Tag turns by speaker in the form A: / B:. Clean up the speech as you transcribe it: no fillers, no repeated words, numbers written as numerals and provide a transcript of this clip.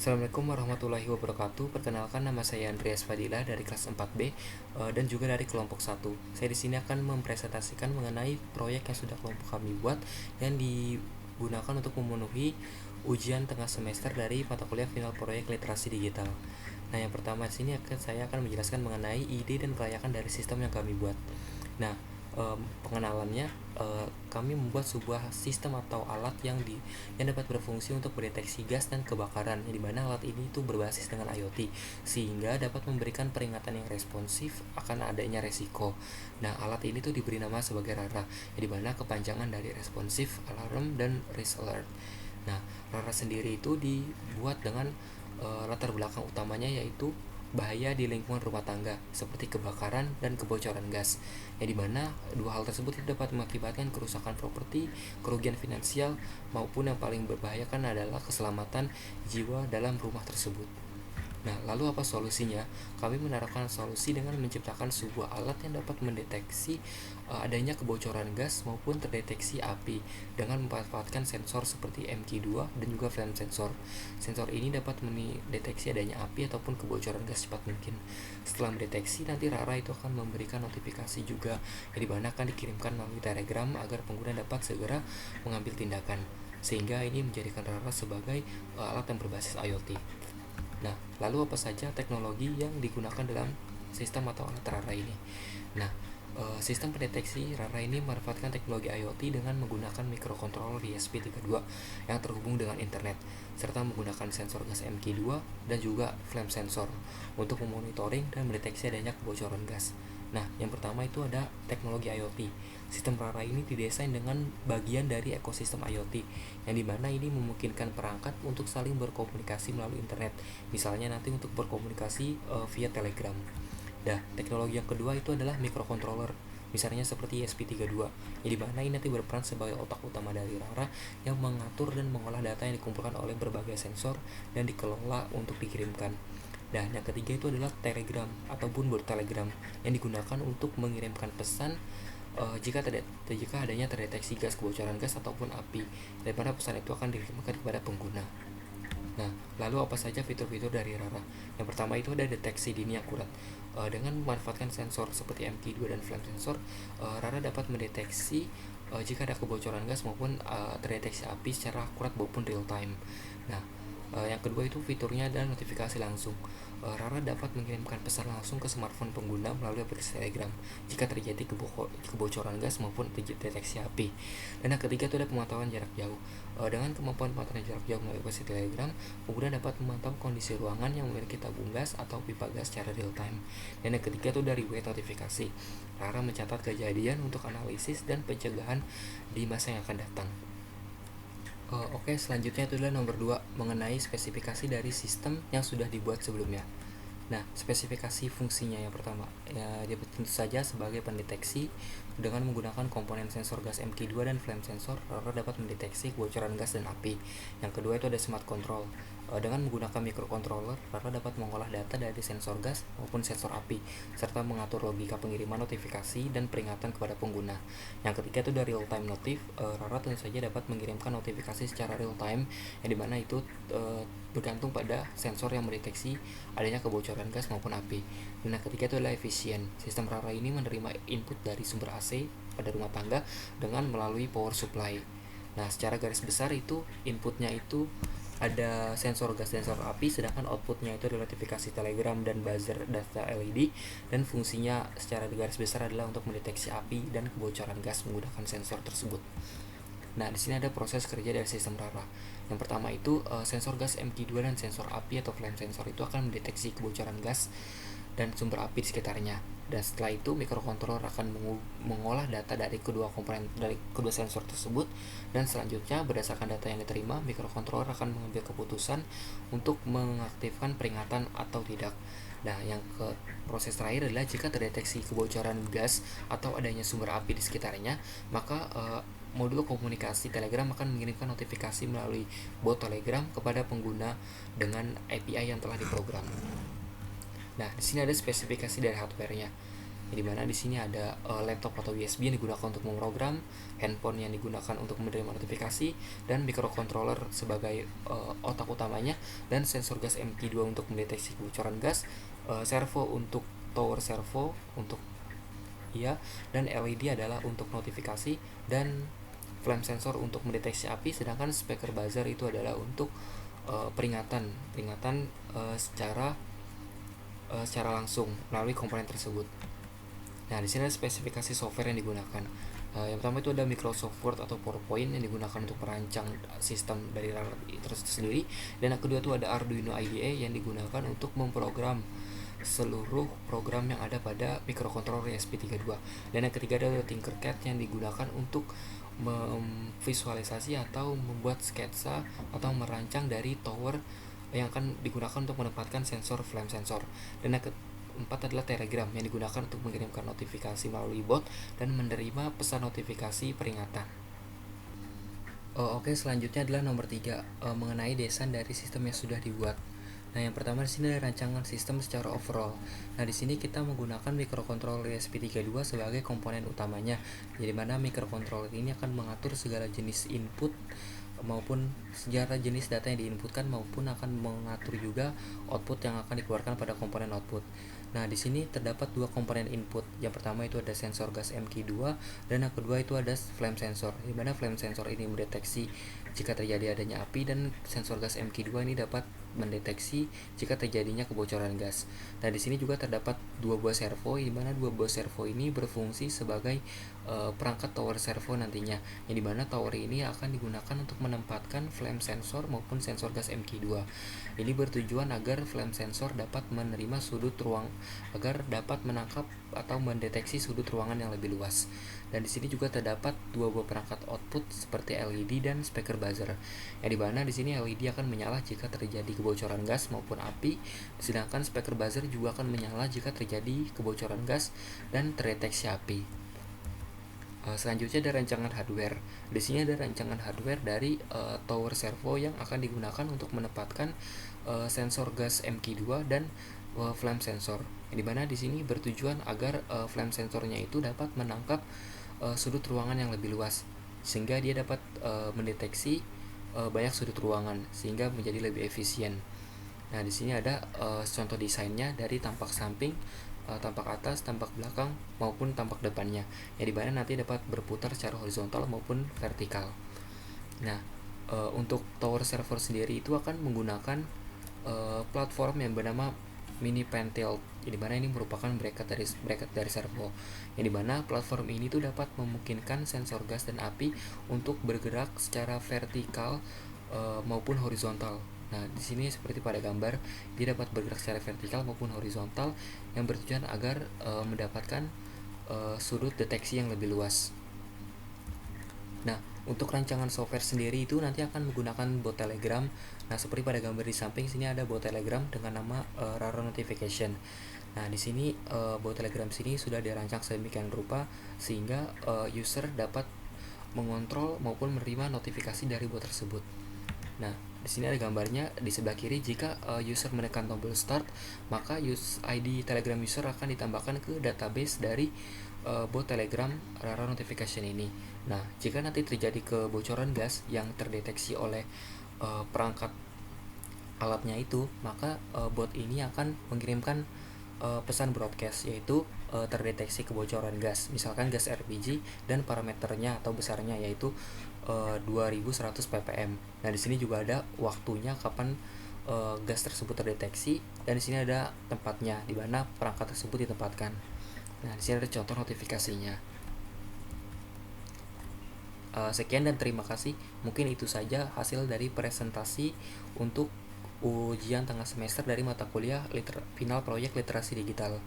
A: Assalamualaikum warahmatullahi wabarakatuh. Perkenalkan, nama saya Andreas Fadila dari kelas 4B dan juga dari kelompok 1. Saya di sini akan mempresentasikan mengenai proyek yang sudah kelompok kami buat yang digunakan untuk memenuhi ujian tengah semester dari mata kuliah final proyek literasi digital. Nah, yang pertama di sini saya akan menjelaskan mengenai ide dan kelayakan dari sistem yang kami buat. Nah, pengenalannya, kami membuat sebuah sistem atau alat yang dapat berfungsi untuk mendeteksi gas dan kebakaran, di mana alat ini itu berbasis dengan IoT sehingga dapat memberikan peringatan yang responsif akan adanya resiko. Nah, alat ini tuh diberi nama sebagai RARA, di mana kepanjangan dari Responsive Alarm dan Risk Alert. Nah, RARA sendiri itu dibuat dengan latar belakang utamanya yaitu bahaya di lingkungan rumah tangga seperti kebakaran dan kebocoran gas, yang dimana dua hal tersebut dapat mengakibatkan kerusakan properti, kerugian finansial, maupun yang paling berbahaya adalah keselamatan jiwa dalam rumah tersebut. Nah, lalu apa solusinya? Kami menerapkan solusi dengan menciptakan sebuah alat yang dapat mendeteksi adanya kebocoran gas maupun terdeteksi api dengan memanfaatkan sensor seperti MQ2 dan juga flame sensor. Sensor ini dapat mendeteksi adanya api ataupun kebocoran gas cepat mungkin. Setelah mendeteksi, nanti RARA itu akan memberikan notifikasi juga, yang dimana akan dikirimkan melalui Telegram agar pengguna dapat segera mengambil tindakan, sehingga ini menjadikan RARA sebagai alat yang berbasis IoT. Nah, lalu apa saja teknologi yang digunakan dalam sistem atau alat RARA ini? Nah, sistem pendeteksi RARA ini memanfaatkan teknologi IoT dengan menggunakan microcontroller ESP32 yang terhubung dengan internet, serta menggunakan sensor gas MQ2 dan juga flame sensor untuk memonitoring dan mendeteksi adanya kebocoran gas. Nah, yang pertama itu ada teknologi IoT. Sistem RARA ini didesain dengan bagian dari ekosistem IoT, yang dimana ini memungkinkan perangkat untuk saling berkomunikasi melalui internet, misalnya nanti untuk berkomunikasi via Telegram. Nah, teknologi yang kedua itu adalah microcontroller, misalnya seperti ESP32, yang dimana ini nanti berperan sebagai otak utama dari RARA yang mengatur dan mengolah data yang dikumpulkan oleh berbagai sensor dan dikelola untuk dikirimkan. Dan yang ketiga itu adalah Telegram ataupun bot Telegram yang digunakan untuk mengirimkan pesan jika adanya terdeteksi kebocoran gas ataupun api, dan mana pesan itu akan dikirimkan kepada pengguna. Nah, lalu apa saja fitur-fitur dari RARA? Yang pertama itu ada deteksi dini akurat. Dengan memanfaatkan sensor seperti MQ2 dan flame sensor, RARA dapat mendeteksi jika ada kebocoran gas maupun terdeteksi api secara akurat maupun real time. Nah, yang kedua itu fiturnya adalah notifikasi langsung. RARA dapat mengirimkan pesan langsung ke smartphone pengguna melalui aplikasi Telegram jika terjadi kebocoran gas maupun deteksi api. Dan yang ketiga itu ada pemantauan jarak jauh. Dengan kemampuan pemantauan jarak jauh melalui aplikasi Telegram, pengguna dapat memantau kondisi ruangan yang memiliki tabung gas atau pipa gas secara real time. Dan yang ketiga itu dari wait notifikasi. RARA mencatat kejadian untuk analisis dan pencegahan di masa yang akan datang. Oke, selanjutnya itu adalah nomor 2, mengenai spesifikasi dari sistem yang sudah dibuat sebelumnya. Nah, spesifikasi fungsinya yang pertama, dia tentu saja sebagai pendeteksi dengan menggunakan komponen sensor gas MQ2 dan flame sensor, RARA dapat mendeteksi kebocoran gas dan api. Yang kedua itu ada smart control. Dengan menggunakan microcontroller, RARA dapat mengolah data dari sensor gas maupun sensor api, serta mengatur logika pengiriman notifikasi dan peringatan kepada pengguna. Yang ketiga itu dari real time notif. RARA tentu saja dapat mengirimkan notifikasi secara real time, yang dimana itu bergantung pada sensor yang mendeteksi adanya kebocoran gas maupun api. Dan yang ketiga itu adalah efisien. Sistem RARA ini menerima input dari sumber AC pada rumah tangga dengan melalui power supply. Nah, secara garis besar itu inputnya itu ada sensor gas dan sensor api, sedangkan outputnya itu adalah notifikasi Telegram dan buzzer data LED, dan fungsinya secara garis besar adalah untuk mendeteksi api dan kebocoran gas menggunakan sensor tersebut. Nah, di sini ada proses kerja dari sistem RARA. Yang pertama itu sensor gas MQ2 dan sensor api atau flame sensor itu akan mendeteksi kebocoran gas dan sumber api di sekitarnya. Dan setelah itu microcontroller akan mengolah data dari kedua komponen dari kedua sensor tersebut, dan selanjutnya berdasarkan data yang diterima, microcontroller akan mengambil keputusan untuk mengaktifkan peringatan atau tidak. Nah, yang ke proses terakhir adalah jika terdeteksi kebocoran gas atau adanya sumber api di sekitarnya, maka modul komunikasi Telegram akan mengirimkan notifikasi melalui bot Telegram kepada pengguna dengan API yang telah diprogram. Nah, di sini ada spesifikasi dari hardware-nya. Di mana di sini ada laptop atau USB yang digunakan untuk memprogram, handphone yang digunakan untuk menerima notifikasi, dan microcontroller sebagai otak utamanya, dan sensor gas MQ2 untuk mendeteksi kebocoran gas, servo untuk tower servo untuk dan LED adalah untuk notifikasi, dan flame sensor untuk mendeteksi api, sedangkan speaker buzzer itu adalah untuk peringatan secara langsung melalui komponen tersebut. Nah, di sini ada spesifikasi software yang digunakan. Yang pertama itu ada Microsoft Word atau PowerPoint yang digunakan untuk merancang sistem dari runner itu sendiri, dan yang kedua itu ada Arduino IDE yang digunakan untuk memprogram seluruh program yang ada pada microcontroller ESP32, dan yang ketiga ada Tinkercad yang digunakan untuk memvisualisasi atau membuat sketsa atau merancang dari tower yang akan digunakan untuk menempatkan sensor flame sensor, dan yang keempat adalah Telegram yang digunakan untuk mengirimkan notifikasi melalui bot dan menerima pesan notifikasi peringatan. Oke, selanjutnya adalah nomor 3, mengenai desain dari sistem yang sudah dibuat. Nah, yang pertama di sini ada rancangan sistem secara overall. Nah, di sini kita menggunakan microcontroller ESP32 sebagai komponen utamanya, di mana microcontroller ini akan mengatur segala jenis input maupun segala jenis data yang diinputkan, maupun akan mengatur juga output yang akan dikeluarkan pada komponen output. Nah, di sini terdapat dua komponen input. Yang pertama itu ada sensor gas MQ2, dan yang kedua itu ada flame sensor, di mana flame sensor ini mendeteksi jika terjadi adanya api, dan sensor gas MQ2 ini dapat mendeteksi jika terjadinya kebocoran gas. Nah, di sini juga terdapat dua buah servo, di mana dua buah servo ini berfungsi sebagai perangkat tower servo nantinya, yang dimana tower ini akan digunakan untuk menempatkan flame sensor maupun sensor gas MQ2. Ini bertujuan agar flame sensor dapat menerima sudut ruang, agar dapat menangkap atau mendeteksi sudut ruangan yang lebih luas. Dan di sini juga terdapat dua buah perangkat output seperti LED dan speaker buzzer, yang dimana di sini LED akan menyala jika terjadi kebocoran gas maupun api, sedangkan speaker buzzer juga akan menyala jika terjadi kebocoran gas dan terdeteksi api. Selanjutnya ada rancangan hardware. Di sini ada rancangan hardware dari tower servo yang akan digunakan untuk menempatkan sensor gas MQ2 dan flame sensor. Yang dimana di sini bertujuan agar flame sensornya itu dapat menangkap sudut ruangan yang lebih luas, sehingga dia dapat mendeteksi banyak sudut ruangan sehingga menjadi lebih efisien. Nah, di sini ada contoh desainnya dari tampak samping, tampak atas, tampak belakang, maupun tampak depannya, yang dimana nanti dapat berputar secara horizontal maupun vertikal. Nah, untuk tower server sendiri itu akan menggunakan platform yang bernama Mini Pentel, yang dimana ini merupakan bracket dari servo, yang dimana platform ini tuh dapat memungkinkan sensor gas dan api untuk bergerak secara vertikal maupun horizontal. Nah, di sini seperti pada gambar, dia dapat bergerak secara vertikal maupun horizontal, yang bertujuan agar mendapatkan sudut deteksi yang lebih luas. Nah, untuk rancangan software sendiri itu nanti akan menggunakan bot Telegram. Nah, seperti pada gambar di samping sini ada bot Telegram dengan nama Raro Notification. Nah, di sini bot Telegram sini sudah dirancang sedemikian rupa sehingga user dapat mengontrol maupun menerima notifikasi dari bot tersebut. Nah, di sini ada gambarnya di sebelah kiri. Jika user menekan tombol start, maka ID Telegram user akan ditambahkan ke database dari bot Telegram Raro Notification ini. Nah, jika nanti terjadi kebocoran gas yang terdeteksi oleh perangkat alatnya itu, maka bot ini akan mengirimkan pesan broadcast, yaitu terdeteksi kebocoran gas, misalkan gas LPG, dan parameternya atau besarnya yaitu 2100 ppm. Nah, di sini juga ada waktunya kapan gas tersebut terdeteksi, dan di sini ada tempatnya di mana perangkat tersebut ditempatkan. Nah, di sini ada contoh notifikasinya. Sekian dan terima kasih. Mungkin itu saja hasil dari presentasi untuk ujian tengah semester dari mata kuliah final proyek literasi digital.